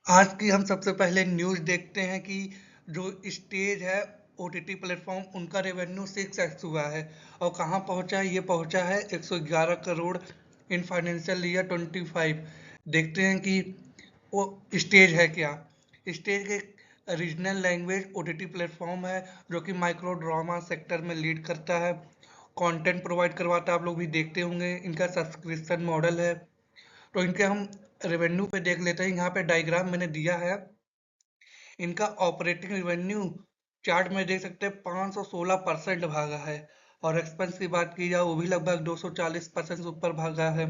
आज की हम सबसे पहले न्यूज़ देखते हैं कि जो स्टेज है ओटीटी प्लेटफॉर्म उनका रेवेन्यू 6x हुआ है और कहाँ पहुंचा है। ये पहुंचा है 111 करोड़ इन फाइनेंशियल ईयर 25। देखते हैं कि वो स्टेज है क्या। स्टेज के रीजनल लैंग्वेज ओटीटी प्लेटफॉर्म है जो कि माइक्रो ड्रामा सेक्टर में लीड करता है, कंटेंट प्रोवाइड करवाता है। आप लोग भी देखते होंगे। इनका सब्सक्रिप्शन मॉडल है। तो इनके हम रेवेन्यू पे देख लेते हैं। यहाँ पे डायग्राम मैंने दिया है। इनका ऑपरेटिंग रेवेन्यू चार्ट में देख सकते हैं 516% भागा है और एक्सपेंस की बात की जाए वो भी लगभग 240% से ऊपर भागा है।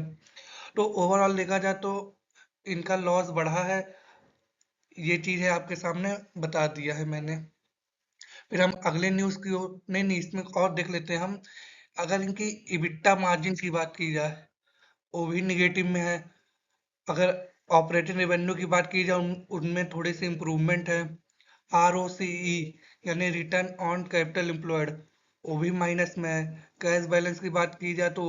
तो ओवरऑल देखा जाए तो इनका लॉस बढ़ा है। ये चीज है आपके सामने बता दिया है मैंने। फिर हम अगले न्यूज की ओर नहीं नहीं इसमें और देख लेते हैं हम। अगर इनकी इबिट्टा मार्जिन की बात की जाए वो भी निगेटिव में है। अगर ऑपरेटिंग रेवेन्यू की बात की जाए उनमें थोड़ी सी इम्प्रूवमेंट है। आरओसीई यानी रिटर्न ऑन कैपिटल एम्प्लॉयड वो भी माइनस में है। कैश बैलेंस की बात की जाए तो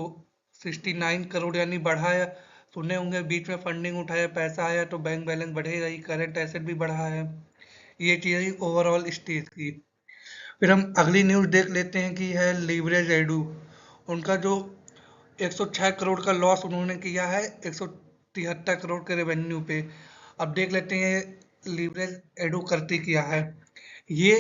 69 करोड़ यानी बढ़ा है। सुने होंगे बीच में फंडिंग उठाया पैसा आया तो बैंक बैलेंस बढ़ेगा ही। करंट एसेट भी बढ़ा है। ये चीज़ है ओवरऑल स्टेज की। फिर हम अगली न्यूज़ देख लेते हैं कि है लीवरेज एडू। उनका जो 106 करोड़ का लॉस उन्होंने किया है 173 करोड़ के रेवेन्यू पे। अब देख लेते हैं लीवरेज एडू करती क्या है। ये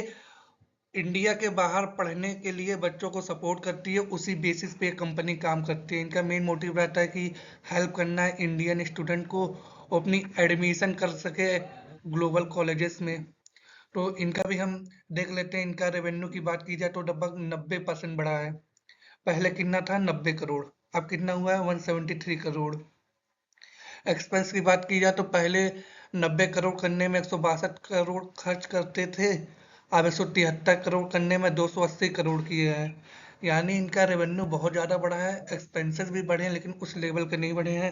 इंडिया के बाहर पढ़ने के लिए बच्चों को सपोर्ट करती है। उसी बेसिस पे कंपनी काम करती है। इनका मेन मोटिव रहता है कि हेल्प करना है इंडियन स्टूडेंट को वो अपनी एडमिशन कर सके ग्लोबल कॉलेजेस में। तो इनका भी हम देख लेते हैं। इनका रेवेन्यू की बात की जाए तो लगभग 90% बढ़ा है। पहले कितना था 90 करोड़, अब कितना हुआ है 173 करोड़। एक्सपेंस की बात की जाए तो पहले 90 करोड़ करने में 162 करोड़ खर्च करते थे। अब 173 करोड़ करने में 280 करोड़ किए हैं। यानी इनका रेवेन्यू बहुत ज़्यादा बढ़ा है। एक्सपेंसेस भी बढ़े हैं लेकिन उस लेवल के नहीं बढ़े हैं।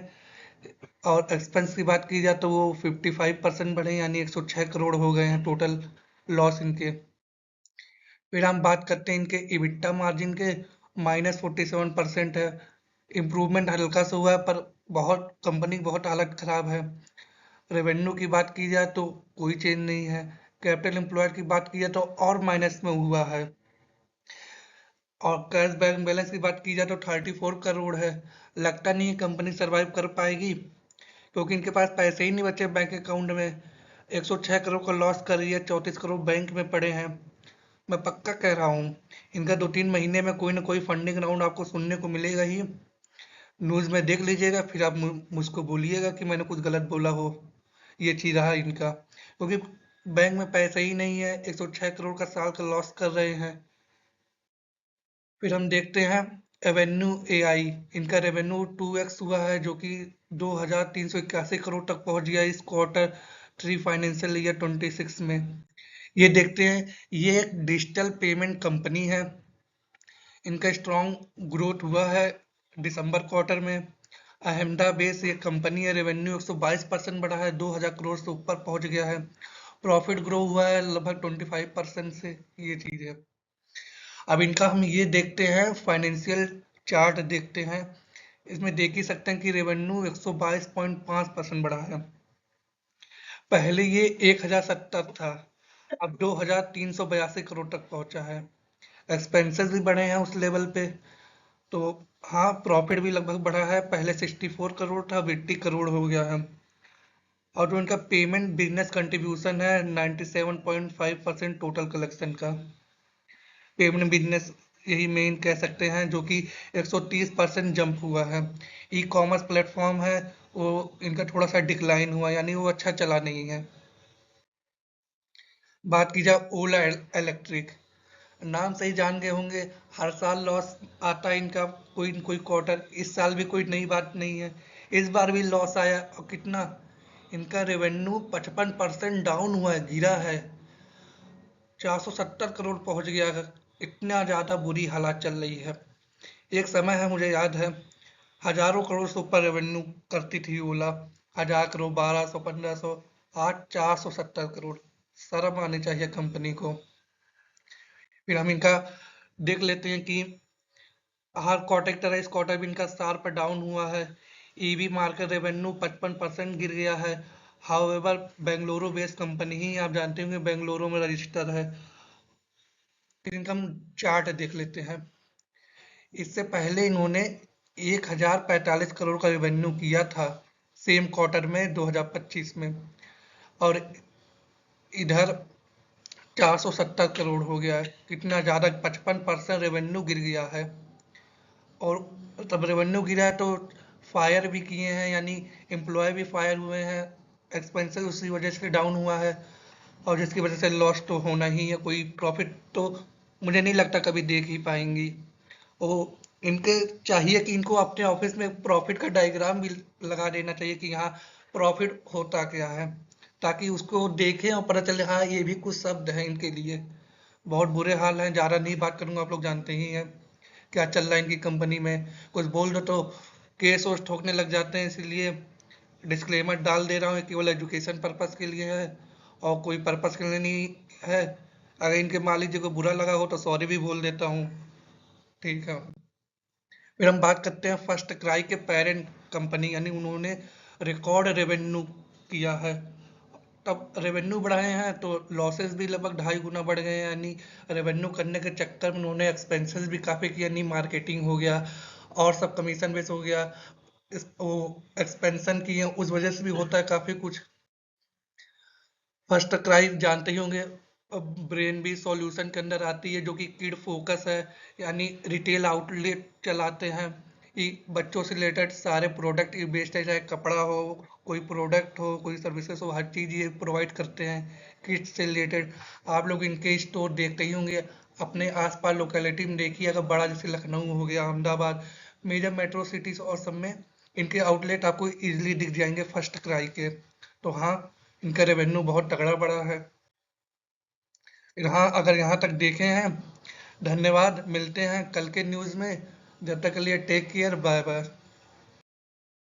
और एक्सपेंस की बात की जाए तो वो 55% बढ़े यानी 106 करोड़ हो गए हैं टोटल लॉस इनके। फिर हम बात करते हैं इनके इबिट्टा मार्जिन के। -47% है। इम्प्रूवमेंट हल्का सा हुआ है पर बहुत कंपनी की बहुत हालत खराब है। रेवेन्यू की बात की जाए तो कोई चेंज नहीं है। कैपिटल एम्प्लॉयड की बात की जाए तो और माइनस में हुआ है। और कैश बैंक बैलेंस की बात की जाए तो 34 करोड़ है। लगता नहीं है कंपनी सरवाइव कर पाएगी क्योंकि इनके पास पैसे ही नहीं बचे बैंक अकाउंट में। 106 करोड़ का लॉस कर रही है, 34 करोड़ बैंक में पड़े हैं। मैं पक्का कह रहा हूँ इनका 2-3 महीने में कोई ना कोई फंडिंग राउंड आपको सुनने को मिलेगा ही। न्यूज़ में देख लीजिएगा फिर आप मुझको बोलिएगा कि मैंने कुछ गलत बोला हो। ये चीज़ रहा इनका क्योंकि बैंक में पैसा ही नहीं है। 106 करोड़ का साल का लॉस कर रहे हैं। फिर हम देखते हैं एवेन्यू एआई। इनका रेवेन्यू 2x हुआ है जो कि 2381 करोड़ तक पहुंच गया इस क्वार्टर 3 फाइनेंशियल ईयर 26 में। ये देखते हैं। ये एक डिजिटल पेमेंट कंपनी है। इनका स्ट्रॉन्ग ग्रोथ हुआ है दिसंबर क्वार्टर में। अहमदाबाद ये कंपनी है। रेवेन्यू 122% बढ़ा है, 2000 करोड़ से ऊपर पहुंच गया है। प्रॉफिट ग्रो हुआ है लगभग 25% से। ये चीज है। अब इनका हम ये देखते हैं फाइनेंशियल चार्ट देखते हैं। इसमें देख ही सकते हैं कि रेवेन्यू 122.5% बढ़ा है। पहले ये 1070 था, अब 2382 करोड़ तक पहुंचा है। एक्सपेंसेस भी बढ़े हैं उस लेवल पे। तो हाँ, प्रॉफिट भी लगभग बढ़ा है। पहले 64 करोड़ था, अब 80 करोड़ हो गया है। और जो इनका पेमेंट बिजनेस कंट्रीब्यूशन है 97.5% टोटल कलेक्शन का। पेमेंट बिजनेस यही मेन कह सकते हैं जो कि 130% जंप हुआ है। ई कॉमर्स प्लेटफॉर्म है वो इनका थोड़ा सा डिक्लाइन हुआ यानी वो अच्छा चला नहीं है। बात की जाए ओला इलेक्ट्रिक, नाम से ही जान गए होंगे। हर साल लॉस आता है इनका कोई न कोई क्वार्टर। इस साल भी कोई नई बात नहीं है। इस बार भी लॉस आया और कितना। इनका रेवेन्यू 55% डाउन हुआ है, गिरा है। 470 करोड़ पहुंच गया है। इतना ज्यादा बुरी हालात चल रही है। एक समय है मुझे याद है हजारों करोड़ से ऊपर रेवेन्यू करती थी ओला। 1000 करोड़, 1200, 1500। आज 470 करोड़। शर्म आनी चाहिए कंपनी को। फिर हम इनका देख लेते हैं कि हर क्वार्टर है। इस क्वार्टर भी इनका शार्प डाउन हुआ है। ईवी मार्केट रेवेन्यू 55% गिर गया है। हाउएवर बेंगलुरु बेस्ड कंपनी ही, आप जानते होंगे बेंगलुरु में रजिस्टर है। इनकम चार्ट देख लेते हैं। इससे पहले इन्होंने 1045 करोड़ का रेवेन्यू किया था सेम क्वार्टर में 2025 में, और इधर 470 करोड़ हो गया है। कितना ज़्यादा, 55% रेवेन्यू गिर गया है। और तब रेवेन्यू गिरा है तो फायर भी किए हैं, यानी एम्प्लॉय भी फायर हुए हैं। एक्सपेंसेस उसी वजह से डाउन हुआ है, और जिसकी वजह से लॉस तो होना ही है। कोई प्रॉफिट तो मुझे नहीं लगता कभी देख ही पाएंगी वो। इनके चाहिए कि इनको अपने ऑफिस में प्रॉफिट का डायग्राम भी लगा देना चाहिए कि यहाँ प्रॉफिट होता क्या है, ताकि उसको देखें और पता चले हाँ ये भी कुछ शब्द है इनके लिए। बहुत बुरे हाल हैं, ज़्यादा नहीं बात करूंगा, आप लोग जानते ही हैं क्या चल रहा है इनकी कंपनी में। कुछ बोल दो तो केस वोस ठोकने लग जाते हैं, इसलिए डिस्क्लेमर डाल दे रहा हूँ, केवल एजुकेशन पर्पस के लिए है और कोई पर्पस के लिए नहीं है। अगर इनके मालिक जी को बुरा लगा हो तो सॉरी भी बोल देता हूँ। ठीक है। फिर हम बात करते हैं फर्स्ट क्राई के पेरेंट कंपनी, यानी उन्होंने रिकॉर्ड रेवेन्यू किया है। तब रेवेन्यू बढ़ाए हैं तो लॉसेस भी लगभग 2.5 गुना बढ़ गए हैं, यानी रेवेन्यू करने के चक्कर में उन्होंने एक्सपेंसेस भी काफ़ी किया, यानी मार्केटिंग हो गया और सब कमीशन बेस हो गया। वो एक्सपेंशन किए उस वजह से भी होता है काफ़ी कुछ। फर्स्ट क्राई जानते ही होंगे, ब्रेन बी सॉल्यूशन के अंदर आती है, जो कि किड फोकस है, यानी रिटेल आउटलेट चलाते हैं। ये बच्चों से रिलेटेड सारे प्रोडक्ट ये बेचते हैं, चाहे कपड़ा हो, कोई प्रोडक्ट हो, कोई सर्विसेज हो, हर चीज़ ये प्रोवाइड करते हैं किड्स से रिलेटेड। आप लोग इनके स्टोर देखते ही होंगे, अपने आसपास लोकेलिटी में देखिए, अगर बड़ा जैसे लखनऊ हो गया, अहमदाबाद, मेजर मेट्रो सिटीज और सब में इनके आउटलेट आपको इजीली दिख जाएंगे फर्स्ट क्राई के। तो हाँ, इनका रेवेन्यू बहुत तगड़ा बढ़ा है। यहाँ अगर यहाँ तक देखे हैं, धन्यवाद, मिलते हैं कल के न्यूज़ में। जब तक के लिए टेक केयर, बाय बाय।